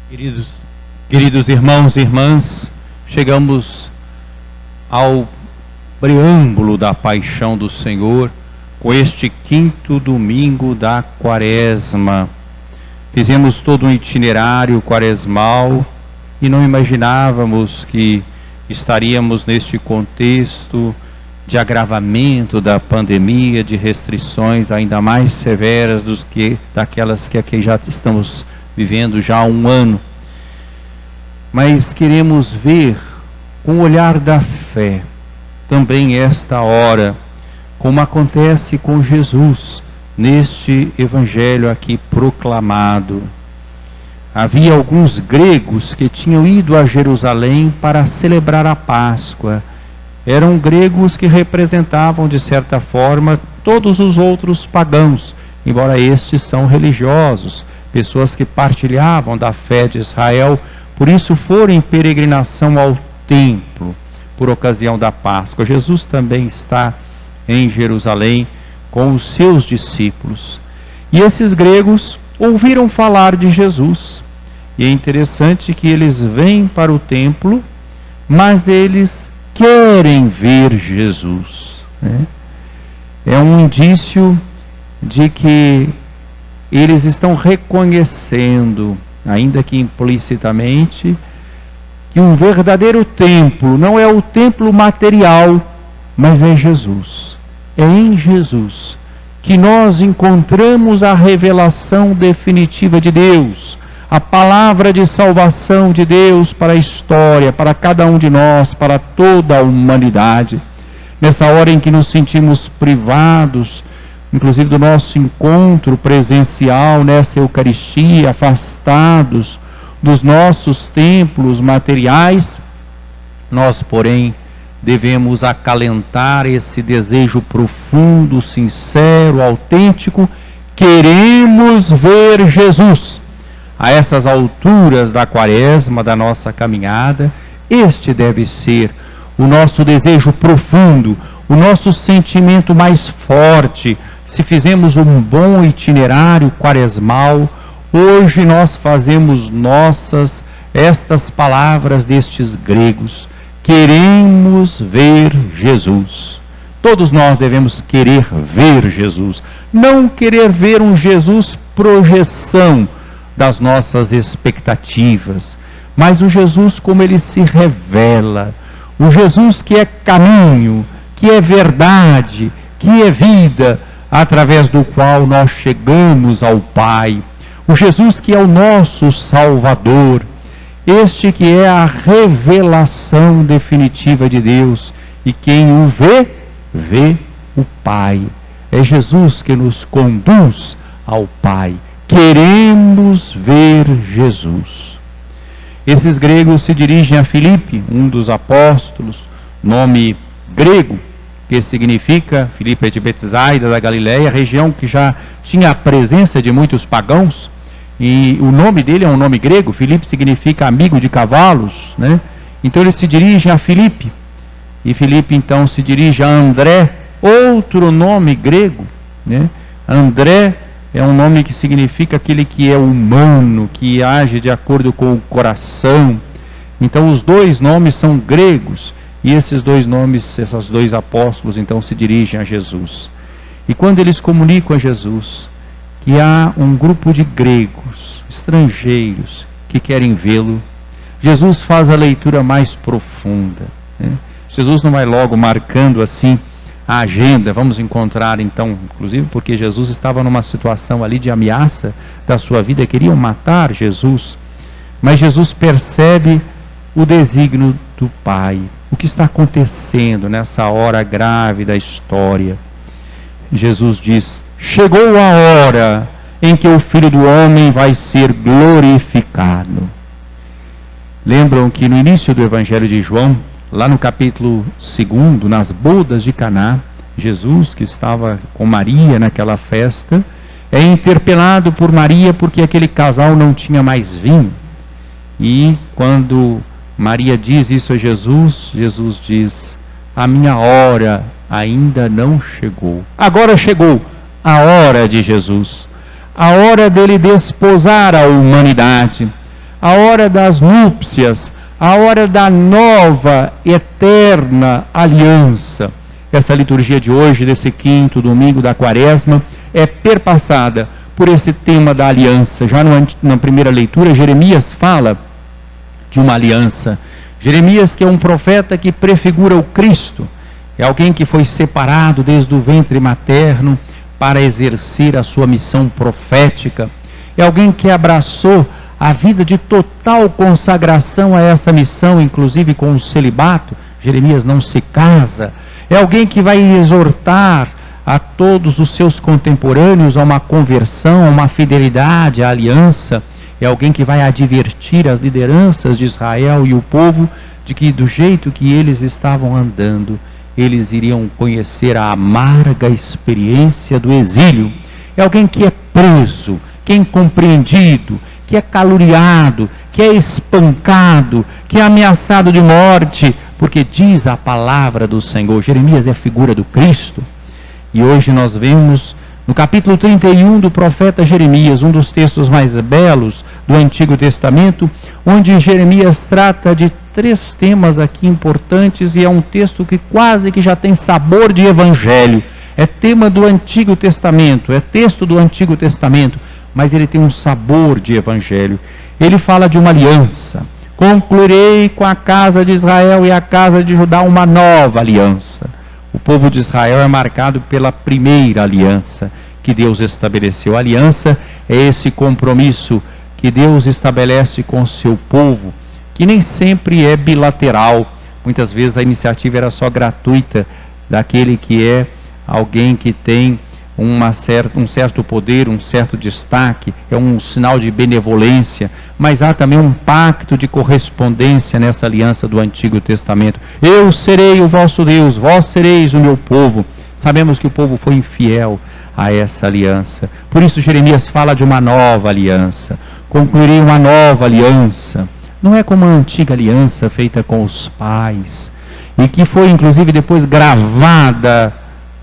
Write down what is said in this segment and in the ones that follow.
Queridos irmãos e irmãs, chegamos ao preâmbulo da paixão do Senhor com este quinto domingo da Quaresma. Fizemos todo um itinerário quaresmal e não imaginávamos que estaríamos neste contexto de agravamento da pandemia, de restrições ainda mais severas daquelas que aqui já estamos vivendo já há um ano. Mas queremos ver com o olhar da fé também esta hora, como acontece com Jesus neste evangelho aqui proclamado. Havia alguns gregos que tinham ido a Jerusalém para celebrar a Páscoa. Eram gregos que representavam, de certa forma, todos os outros pagãos, embora estes são religiosos, pessoas que partilhavam da fé de Israel, por isso foram em peregrinação ao templo, por ocasião da Páscoa. Jesus também está em Jerusalém com os seus discípulos. E esses gregos ouviram falar de Jesus. E é interessante que eles vêm para o templo, mas eles querem ver Jesus, né? É um indício de que eles estão reconhecendo, ainda que implicitamente, que um verdadeiro templo não é o templo material, mas é Jesus. É em Jesus que nós encontramos a revelação definitiva de Deus, a palavra de salvação de Deus para a história, para cada um de nós, para toda a humanidade. Nessa hora em que nos sentimos privados, inclusive do nosso encontro presencial nessa Eucaristia, afastados dos nossos templos materiais, nós, porém, devemos acalentar esse desejo profundo, sincero, autêntico. Queremos ver Jesus. A essas alturas da Quaresma, da nossa caminhada, este deve ser o nosso desejo profundo, o nosso sentimento mais forte. Se fizemos um bom itinerário quaresmal, hoje nós fazemos nossas estas palavras destes gregos. Queremos ver Jesus. Todos nós devemos querer ver Jesus. Não querer ver um Jesus projeção das nossas expectativas, mas o Jesus como ele se revela, o Jesus que é caminho, que é verdade, que é vida, através do qual nós chegamos ao Pai, o Jesus que é o nosso Salvador, este que é a revelação definitiva de Deus, e quem o vê, vê o Pai. É Jesus que nos conduz ao Pai. Queremos ver Jesus. Esses gregos se dirigem a Filipe, um dos apóstolos, nome grego, que significa, Filipe é de Betsaida da Galileia, região que já tinha a presença de muitos pagãos, e o nome dele é um nome grego. Filipe significa amigo de cavalos, né? Então eles se dirigem a Filipe, e Filipe então se dirige a André, outro nome grego, né? André é um nome que significa aquele que é humano, que age de acordo com o coração. Então os dois nomes são gregos, e esses dois nomes, esses dois apóstolos então se dirigem a Jesus. E quando eles comunicam a Jesus que há um grupo de gregos, estrangeiros, que querem vê-lo, Jesus faz a leitura mais profunda, né? Jesus não vai logo marcando assim a agenda, vamos encontrar então, inclusive porque Jesus estava numa situação ali de ameaça da sua vida, queriam matar Jesus, mas Jesus percebe o desígnio do Pai, o que está acontecendo nessa hora grave da história. Jesus diz: chegou a hora em que o Filho do Homem vai ser glorificado. Lembram que no início do Evangelho de João, lá no capítulo 2, nas bodas de Caná, Jesus, que estava com Maria naquela festa, é interpelado por Maria porque aquele casal não tinha mais vinho. E quando Maria diz isso a Jesus, Jesus diz: a minha hora ainda não chegou. Agora chegou a hora de Jesus, a hora dele desposar a humanidade, a hora das núpcias, a hora da nova, eterna aliança. Essa liturgia de hoje, desse 5º domingo da Quaresma, é perpassada por esse tema da aliança. Já na primeira leitura, Jeremias fala de uma aliança. Jeremias, que é um profeta que prefigura o Cristo, é alguém que foi separado desde o ventre materno para exercer a sua missão profética. É alguém que abraçou a vida de total consagração a essa missão, inclusive com o celibato. Jeremias não se casa. É alguém que vai exortar a todos os seus contemporâneos a uma conversão, a uma fidelidade à aliança. É alguém que vai advertir as lideranças de Israel e o povo de que, do jeito que eles estavam andando, eles iriam conhecer a amarga experiência do exílio. É alguém que é preso, que é incompreendido, que é caluniado, que é espancado, que é ameaçado de morte, porque diz a palavra do Senhor. Jeremias é a figura do Cristo. E hoje nós vemos no capítulo 31 do profeta Jeremias, um dos textos mais belos do Antigo Testamento, onde Jeremias trata de 3 temas aqui importantes, e é um texto que quase que já tem sabor de evangelho. É tema do Antigo Testamento, é texto do Antigo Testamento, mas ele tem um sabor de evangelho. Ele fala de uma aliança. Concluirei com a casa de Israel e a casa de Judá uma nova aliança. O povo de Israel é marcado pela primeira aliança que Deus estabeleceu. A aliança é esse compromisso que Deus estabelece com o seu povo, que nem sempre é bilateral. Muitas vezes a iniciativa era só gratuita, daquele que é alguém que tem um certo poder, um certo destaque, é um sinal de benevolência, mas há também um pacto de correspondência nessa aliança do Antigo Testamento. Eu serei o vosso Deus, vós sereis o meu povo. Sabemos que o povo foi infiel a essa aliança. Por isso Jeremias fala de uma nova aliança. Concluirei uma nova aliança. Não é como a antiga aliança feita com os pais, e que foi inclusive depois gravada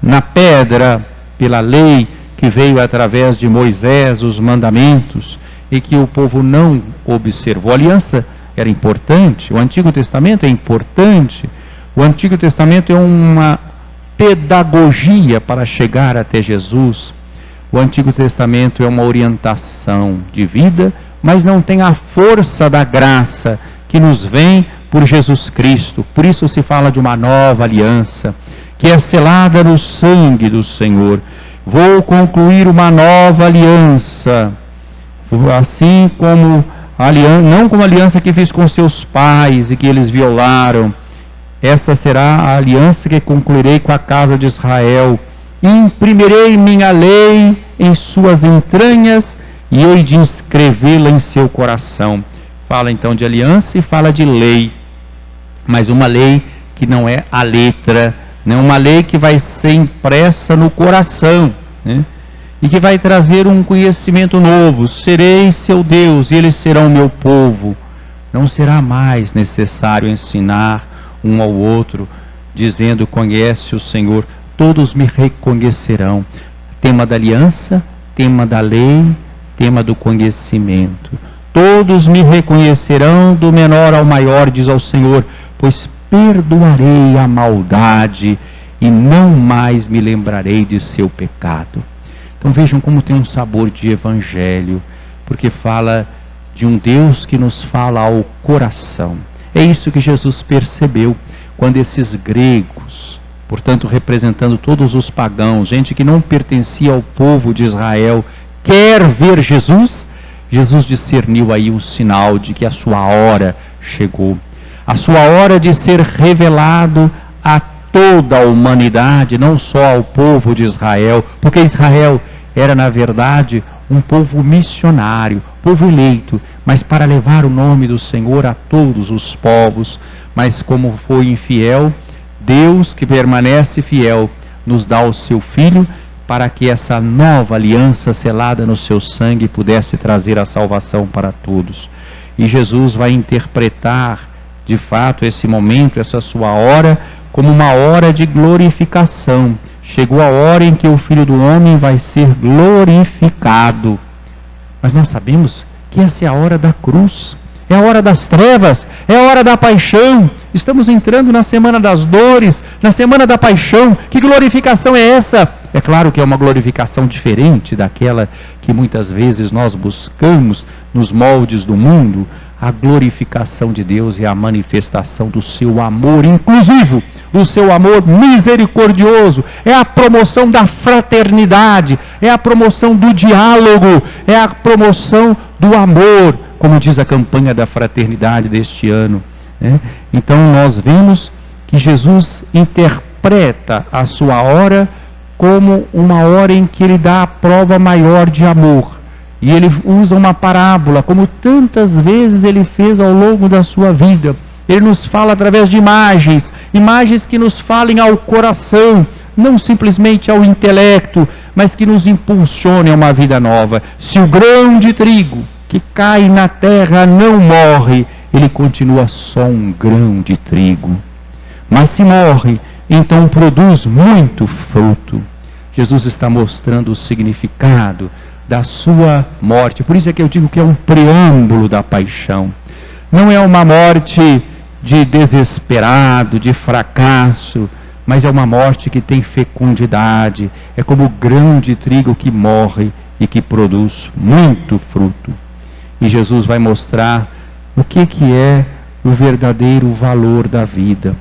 na pedra pela lei que veio através de Moisés, os mandamentos, e que o povo não observou. A aliança era importante, o Antigo Testamento é importante. O Antigo Testamento é uma pedagogia para chegar até Jesus. O Antigo Testamento é uma orientação de vida, mas não tem a força da graça que nos vem por Jesus Cristo. Por isso se fala de uma nova aliança, que é selada no sangue do Senhor. Vou concluir uma nova aliança, assim como a aliança, não como a aliança que fiz com seus pais e que eles violaram. Essa será a aliança que concluirei com a casa de Israel. Imprimirei minha lei em suas entranhas e hei de inscrevê-la em seu coração. Fala então de aliança e fala de lei, mas uma lei que não é a letra, né? Uma lei que vai ser impressa no coração, né? E que vai trazer um conhecimento novo. Serei seu Deus e eles serão meu povo. Não será mais necessário ensinar um ao outro, dizendo: conhece o Senhor. Todos me reconhecerão. Tema da aliança, tema da lei, tema do conhecimento. Todos me reconhecerão, do menor ao maior, diz ao Senhor, pois perdoarei a maldade e não mais me lembrarei de seu pecado. Então vejam como tem um sabor de evangelho, porque fala de um Deus que nos fala ao coração. É isso que Jesus percebeu quando esses gregos, portanto representando todos os pagãos, gente que não pertencia ao povo de Israel, quer ver Jesus. Jesus discerniu aí o sinal de que a sua hora chegou. A sua hora de ser revelado a toda a humanidade, não só ao povo de Israel, porque Israel era na verdade um povo missionário, povo eleito, mas para levar o nome do Senhor a todos os povos. Mas como foi infiel, Deus, que permanece fiel, nos dá o seu Filho, para que essa nova aliança selada no seu sangue pudesse trazer a salvação para todos. E Jesus vai interpretar de fato esse momento, essa sua hora, como uma hora de glorificação. Chegou a hora em que o Filho do Homem vai ser glorificado. Mas nós sabemos que essa é a hora da cruz. é a hora das trevas, é a hora da paixão. Estamos entrando na semana das dores, na semana da paixão. Que glorificação é essa? É claro que é uma glorificação diferente daquela que muitas vezes nós buscamos nos moldes do mundo. A glorificação de Deus é a manifestação do seu amor inclusivo, do seu amor misericordioso, é a promoção da fraternidade, é a promoção do diálogo, é a promoção do amor, como diz a campanha da fraternidade deste ano. Então nós vemos que Jesus interpreta a sua hora como uma hora em que ele dá a prova maior de amor. E ele usa uma parábola, como tantas vezes ele fez ao longo da sua vida. Ele nos fala através de imagens, imagens que nos falem ao coração, não simplesmente ao intelecto, mas que nos impulsionem a uma vida nova. Se o grão de trigo que cai na terra não morre, ele continua só um grão de trigo. Mas se morre, então produz muito fruto. Jesus está mostrando o significado da sua morte. Por isso é que eu digo que é um preâmbulo da paixão. Não é uma morte de desesperado, de fracasso, mas é uma morte que tem fecundidade. É como o grão de trigo que morre e que produz muito fruto. E Jesus vai mostrar o que é o verdadeiro valor da vida.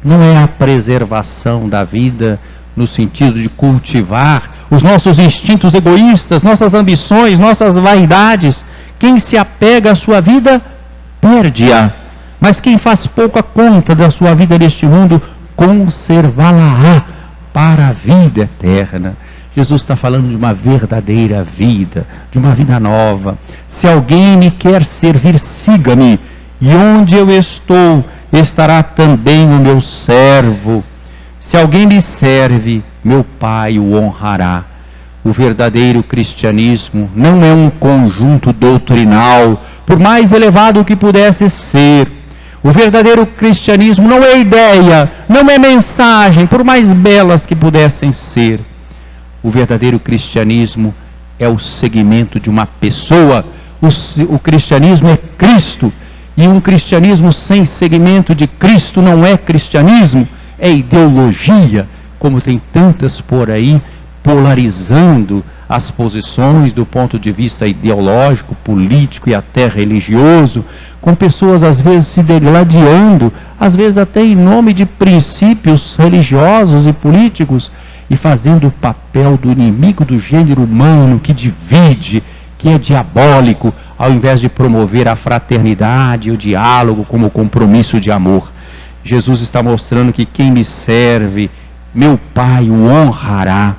Não é a preservação da vida no sentido de cultivar os nossos instintos egoístas, nossas ambições, nossas vaidades. Quem se apega à sua vida, perde-a. Mas quem faz pouca conta da sua vida neste mundo, conservá-la-á para a vida eterna. Jesus está falando de uma verdadeira vida, de uma vida nova. Se alguém me quer servir, siga-me, e onde eu estou, estará também o meu servo. Se alguém me serve, meu Pai o honrará. O verdadeiro cristianismo não é um conjunto doutrinal, por mais elevado que pudesse ser. O verdadeiro cristianismo não é ideia, não é mensagem, por mais belas que pudessem ser. O verdadeiro cristianismo é o seguimento de uma pessoa. O cristianismo é Cristo. E um cristianismo sem seguimento de Cristo não é cristianismo, é ideologia, como tem tantas por aí, polarizando as posições do ponto de vista ideológico, político e até religioso, com pessoas às vezes se degladiando, às vezes até em nome de princípios religiosos e políticos, e fazendo o papel do inimigo do gênero humano, que divide, que é diabólico, ao invés de promover a fraternidade e o diálogo como compromisso de amor. Jesus está mostrando que quem me serve, meu Pai o honrará.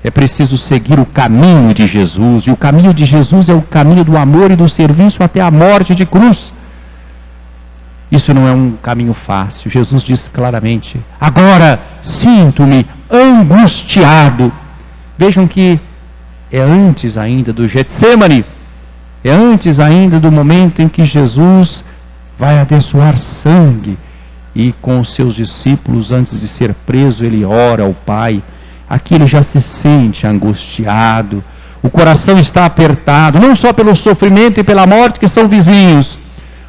É preciso seguir o caminho de Jesus, e o caminho de Jesus é o caminho do amor e do serviço até a morte de cruz. Isso não é um caminho fácil. Jesus diz claramente: agora sinto-me angustiado. Vejam que é antes ainda do Getsemane, é antes ainda do momento em que Jesus vai abençoar sangue, e com os seus discípulos, antes de ser preso, ele ora ao Pai. Aqui ele já se sente angustiado, o coração está apertado, não só pelo sofrimento e pela morte que são vizinhos,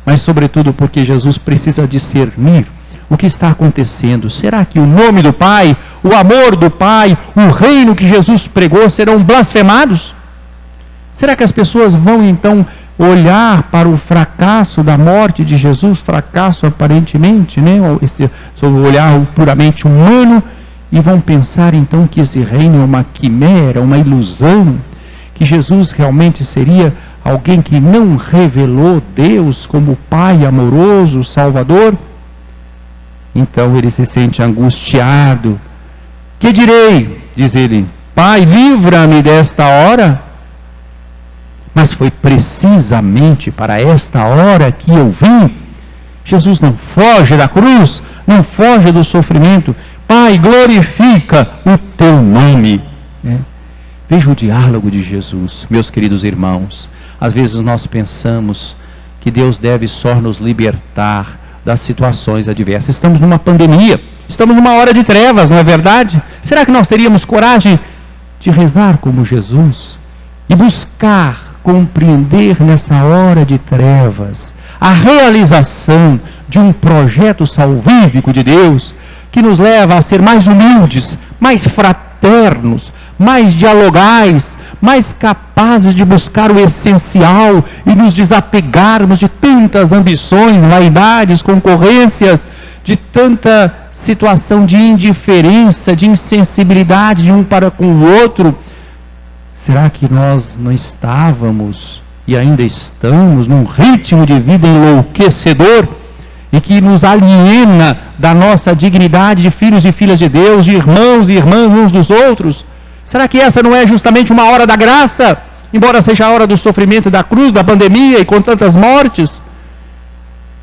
mas sobretudo porque Jesus precisa discernir o que está acontecendo. Será que o nome do Pai, o amor do Pai, o reino que Jesus pregou serão blasfemados? Será que as pessoas vão então olhar para o fracasso da morte de Jesus, fracasso aparentemente, sob o olhar puramente humano, e vão pensar então que esse reino é uma quimera, uma ilusão, que Jesus realmente seria alguém que não revelou Deus como Pai amoroso, Salvador? Então ele se sente angustiado. Que direi? Diz ele: Pai, livra-me desta hora. Mas foi precisamente para esta hora que eu vim. Jesus não foge da cruz, não foge do sofrimento. Pai, glorifica o teu nome. Veja o diálogo de Jesus, meus queridos irmãos. Às vezes nós pensamos que Deus deve só nos libertar das situações adversas. Estamos numa pandemia, estamos numa hora de trevas, não é verdade? Será que nós teríamos coragem de rezar como Jesus e buscar compreender nessa hora de trevas a realização de um projeto salvífico de Deus, que nos leva a ser mais humildes, mais fraternos, mais dialogais, mais capazes de buscar o essencial e nos desapegarmos de tantas ambições, vaidades, concorrências, de tanta situação de indiferença, de insensibilidade de um para com o outro. Será que nós não estávamos e ainda estamos num ritmo de vida enlouquecedor e que nos aliena da nossa dignidade de filhos e filhas de Deus, de irmãos e irmãs uns dos outros? Será que essa não é justamente uma hora da graça, embora seja a hora do sofrimento da cruz, da pandemia e com tantas mortes?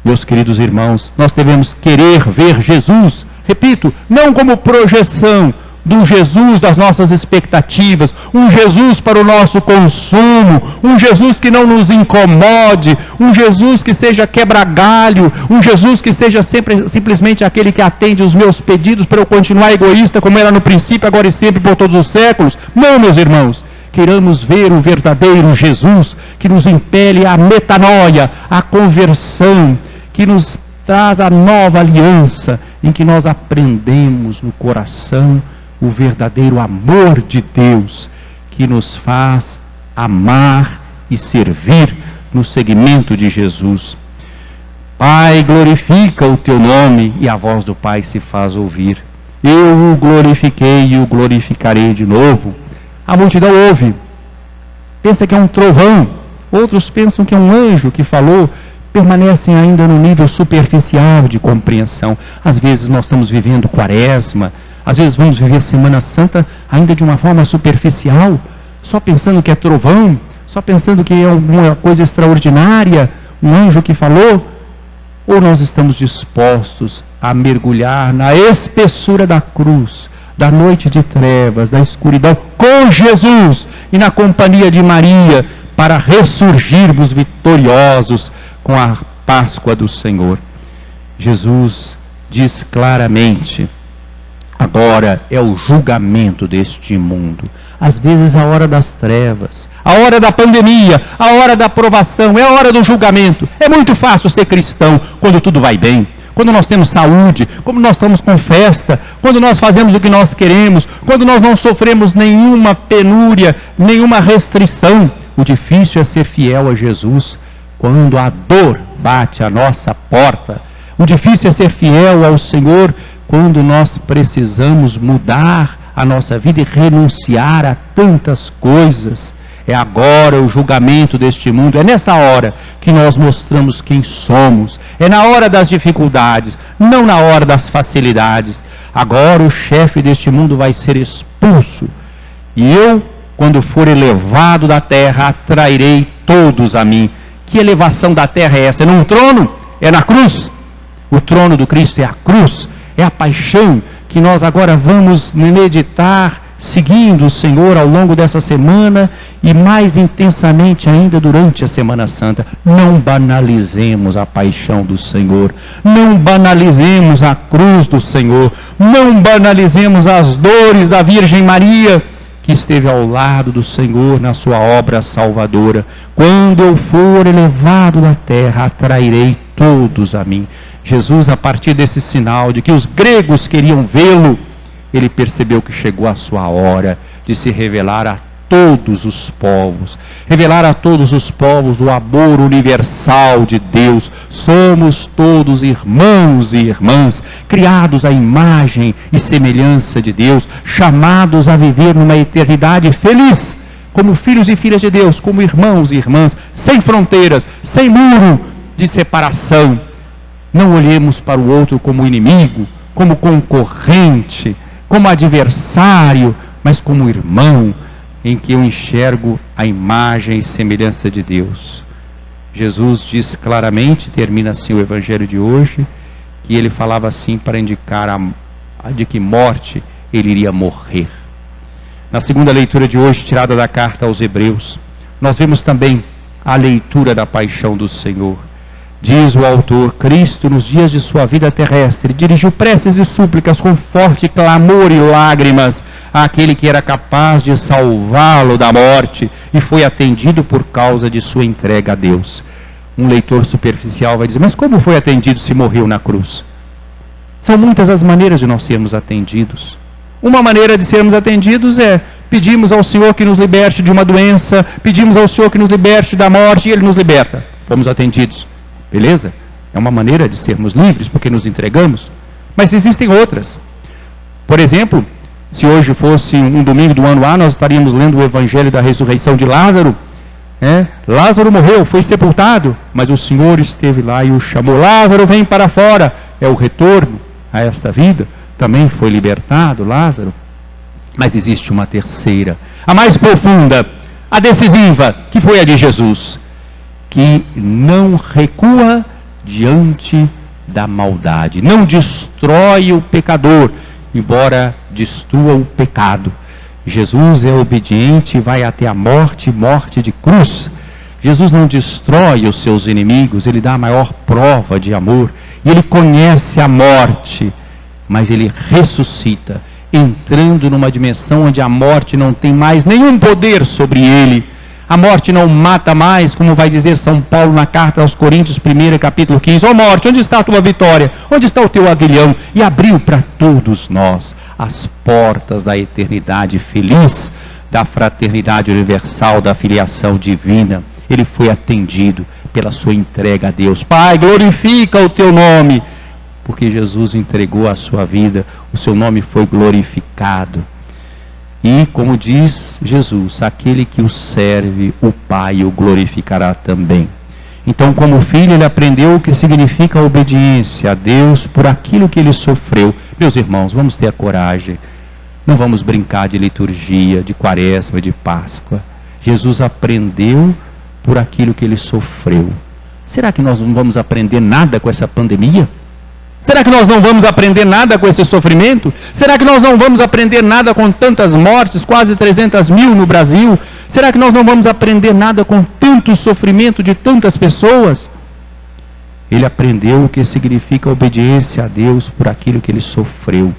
Meus queridos irmãos, nós devemos querer ver Jesus, repito, não como projeção do Jesus das nossas expectativas, um Jesus para o nosso consumo, um Jesus que não nos incomode, um Jesus que seja quebra-galho, um Jesus que seja simplesmente aquele que atende os meus pedidos para eu continuar egoísta como era no princípio, agora e sempre, por todos os séculos. Não, meus irmãos, queiramos ver o verdadeiro Jesus que nos impele à metanoia, à conversão, que nos traz a nova aliança, em que nós aprendemos no coração o verdadeiro amor de Deus, que nos faz amar e servir no seguimento de Jesus. Pai, glorifica o teu nome, e a voz do Pai se faz ouvir. Eu o glorifiquei e o glorificarei de novo. A multidão ouve, pensa que é um trovão, outros pensam que é um anjo que falou, permanecem ainda no nível superficial de compreensão. Às vezes nós estamos vivendo quaresma, às vezes vamos viver a Semana Santa ainda de uma forma superficial, só pensando que é trovão, só pensando que é alguma coisa extraordinária, um anjo que falou. Ou nós estamos dispostos a mergulhar na espessura da cruz, da noite de trevas, da escuridão, com Jesus e na companhia de Maria, para ressurgirmos vitoriosos com a Páscoa do Senhor? Jesus diz claramente: agora é o julgamento deste mundo. Às vezes a hora das trevas, a hora da pandemia, a hora da provação, é a hora do julgamento. É muito fácil ser cristão quando tudo vai bem, quando nós temos saúde, quando nós estamos com festa, quando nós fazemos o que nós queremos, quando nós não sofremos nenhuma penúria, nenhuma restrição. O difícil é ser fiel a Jesus quando a dor bate à nossa porta. O difícil é ser fiel ao Senhor quando nós precisamos mudar a nossa vida e renunciar a tantas coisas. É agora o julgamento deste mundo, é nessa hora que nós mostramos quem somos, é na hora das dificuldades, não na hora das facilidades. Agora o chefe deste mundo vai ser expulso, e eu, quando for elevado da terra, atrairei todos a mim. Que elevação da terra é essa? É num trono? É na cruz? O trono do Cristo é a cruz, é a paixão que nós agora vamos meditar, seguindo o Senhor ao longo dessa semana e mais intensamente ainda durante a Semana Santa. Não banalizemos a paixão do Senhor, não banalizemos a cruz do Senhor, não banalizemos as dores da Virgem Maria, que esteve ao lado do Senhor na sua obra salvadora. Quando eu for elevado da terra, atrairei todos a mim. Jesus, a partir desse sinal de que os gregos queriam vê-lo, ele percebeu que chegou a sua hora de se revelar a todos os povos, revelar a todos os povos o amor universal de Deus. Somos todos irmãos e irmãs, criados à imagem e semelhança de Deus, chamados a viver numa eternidade feliz, como filhos e filhas de Deus, como irmãos e irmãs, sem fronteiras, sem muro de separação. Não olhemos para o outro como inimigo, como concorrente, como adversário, mas como irmão, em que eu enxergo a imagem e semelhança de Deus. Jesus diz claramente, termina assim o Evangelho de hoje, que ele falava assim para indicar de que morte ele iria morrer. Na segunda leitura de hoje, tirada da carta aos Hebreus, nós vemos também a leitura da paixão do Senhor. Diz o autor: Cristo, nos dias de sua vida terrestre, dirigiu preces e súplicas com forte clamor e lágrimas àquele que era capaz de salvá-lo da morte, e foi atendido por causa de sua entrega a Deus. Um leitor superficial vai dizer: mas como foi atendido se morreu na cruz? São muitas as maneiras de nós sermos atendidos. Uma maneira de sermos atendidos é pedimos ao Senhor que nos liberte de uma doença, pedimos ao Senhor que nos liberte da morte, e Ele nos liberta. Fomos atendidos. Beleza? É uma maneira de sermos livres, porque nos entregamos. Mas existem outras. Por exemplo, se hoje fosse um domingo do ano A, nós estaríamos lendo o Evangelho da ressurreição de Lázaro. Lázaro morreu, foi sepultado, mas o Senhor esteve lá e o chamou: Lázaro, vem para fora. É o retorno a esta vida. Também foi libertado Lázaro. Mas existe uma terceira, a mais profunda, a decisiva, que foi a de Jesus, que não recua diante da maldade, não destrói o pecador, embora destrua o pecado. Jesus é obediente e vai até a morte, morte de cruz. Jesus não destrói os seus inimigos, Ele dá a maior prova de amor, e Ele conhece a morte, mas Ele ressuscita, entrando numa dimensão onde a morte não tem mais nenhum poder sobre Ele. A morte não mata mais, como vai dizer São Paulo na carta aos Coríntios, 1 capítulo 15. Ó morte, onde está a tua vitória? Onde está o teu aguilhão? E abriu para todos nós as portas da eternidade feliz, da fraternidade universal, da filiação divina. Ele foi atendido pela sua entrega a Deus. Pai, glorifica o teu nome, porque Jesus entregou a sua vida, o seu nome foi glorificado. E, como diz Jesus, aquele que o serve, o Pai o glorificará também. Então, como filho, ele aprendeu o que significa a obediência a Deus por aquilo que ele sofreu. Meus irmãos, vamos ter a coragem. Não vamos brincar de liturgia, de quaresma, de Páscoa. Jesus aprendeu por aquilo que ele sofreu. Será que nós não vamos aprender nada com essa pandemia? Será que nós não vamos aprender nada com esse sofrimento? Será que nós não vamos aprender nada com tantas mortes, quase 300 mil no Brasil? Será que nós não vamos aprender nada com tanto sofrimento de tantas pessoas? Ele aprendeu o que significa obediência a Deus por aquilo que ele sofreu.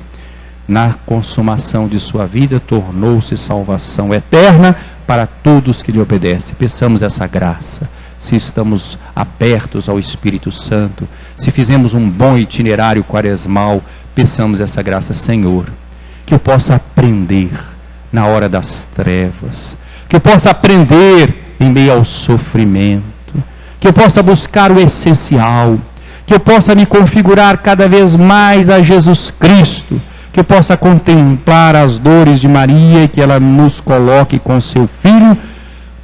Na consumação de sua vida, tornou-se salvação eterna para todos que lhe obedecem. Peçamos essa graça. Se estamos abertos ao Espírito Santo, se fizemos um bom itinerário quaresmal, peçamos essa graça. Senhor, que eu possa aprender na hora das trevas, que eu possa aprender em meio ao sofrimento, que eu possa buscar o essencial, que eu possa me configurar cada vez mais a Jesus Cristo, que eu possa contemplar as dores de Maria e que ela nos coloque com seu Filho,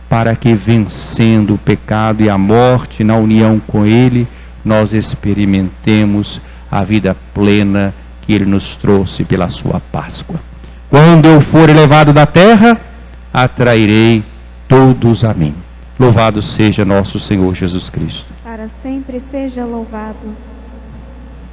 para que, vencendo o pecado e a morte na união com Ele, nós experimentemos a vida plena que Ele nos trouxe pela sua Páscoa. Quando eu for elevado da terra, atrairei todos a mim. Louvado seja nosso Senhor Jesus Cristo. Para sempre seja louvado.